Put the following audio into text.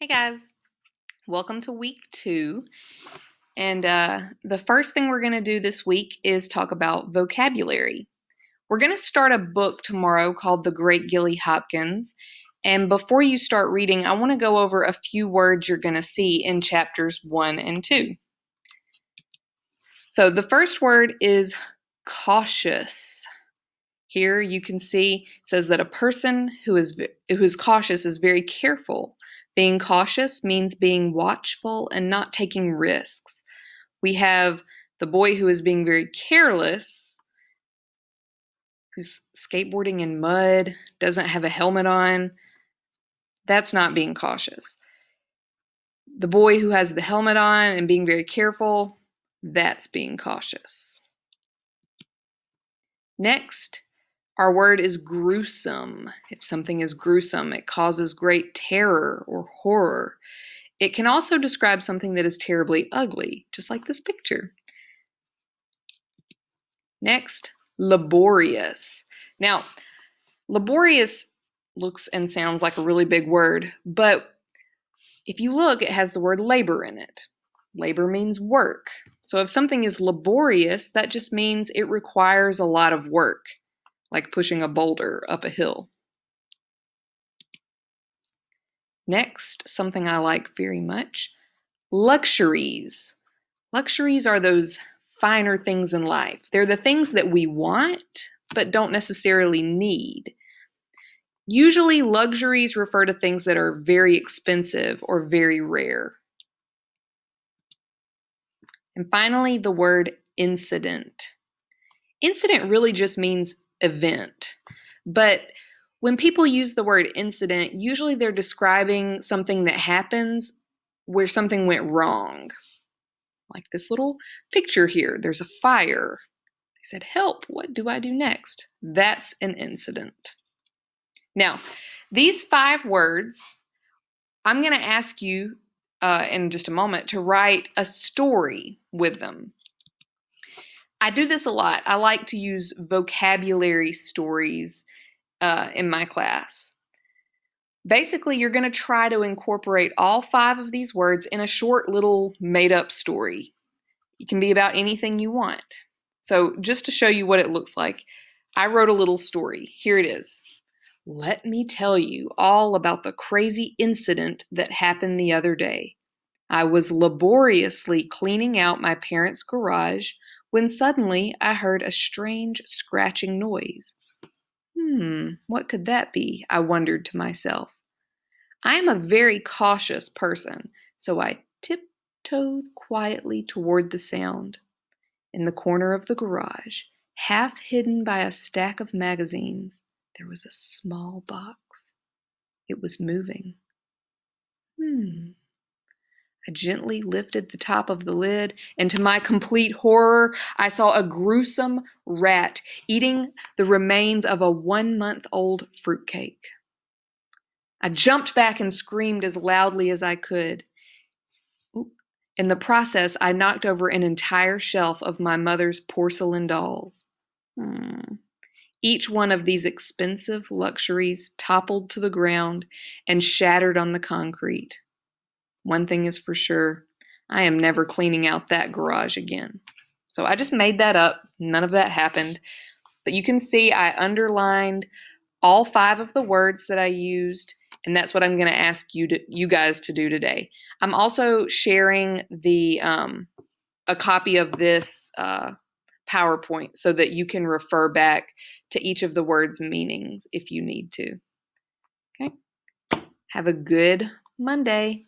Hey guys, welcome to week 2. And the first thing we're going to do this week is talk about vocabulary. We're going to start a book tomorrow called The Great Gilly Hopkins. And before you start reading, I want to go over a few words you're going to see in chapters 1 and 2. So the first word is cautious. Here you can see it says that a person who is cautious is very careful. Being cautious means being watchful and not taking risks. We have the boy who is being very careless, who's skateboarding in mud, doesn't have a helmet on. That's not being cautious. The boy who has the helmet on and being very careful, that's being cautious. Next, our word is gruesome. If something is gruesome, it causes great terror or horror. It can also describe something that is terribly ugly, just like this picture. Next, laborious. Now, laborious looks and sounds like a really big word, but if you look, it has the word labor in it. Labor means work. So if something is laborious, that just means it requires a lot of work, like pushing a boulder up a hill. Next, something I like very much, luxuries. Luxuries are those finer things in life. They're the things that we want, but don't necessarily need. Usually, luxuries refer to things that are very expensive or very rare. And finally, the word incident. Incident really just means event, but when people use the word incident, usually they're describing something that happens where something went wrong. Like this little picture here, there's a fire. They said, "Help, what do I do next?" That's an incident. Now, these 5 words, I'm going to ask you in just a moment to write a story with them. I do this a lot. I like to use vocabulary stories in my class. Basically, you're going to try to incorporate all 5 of these words in a short little made-up story. It can be about anything you want. So just to show you what it looks like, I wrote a little story. Here it is. Let me tell you all about the crazy incident that happened the other day. I was laboriously cleaning out my parents' garage when suddenly I heard a strange scratching noise. What could that be? I wondered to myself. I am a very cautious person, so I tiptoed quietly toward the sound. In the corner of the garage, half hidden by a stack of magazines, there was a small box. It was moving. I gently lifted the top of the lid, and to my complete horror, I saw a gruesome rat eating the remains of a 1-month-old fruitcake. I jumped back and screamed as loudly as I could. In the process, I knocked over an entire shelf of my mother's porcelain dolls. Each one of these expensive luxuries toppled to the ground and shattered on the concrete. One thing is for sure, I am never cleaning out that garage again. So I just made that up. None of that happened. But you can see I underlined all 5 of the words that I used, and that's what I'm going to ask you guys to do today. I'm also sharing a copy of this PowerPoint so that you can refer back to each of the words' meanings if you need to. Okay? Have a good Monday.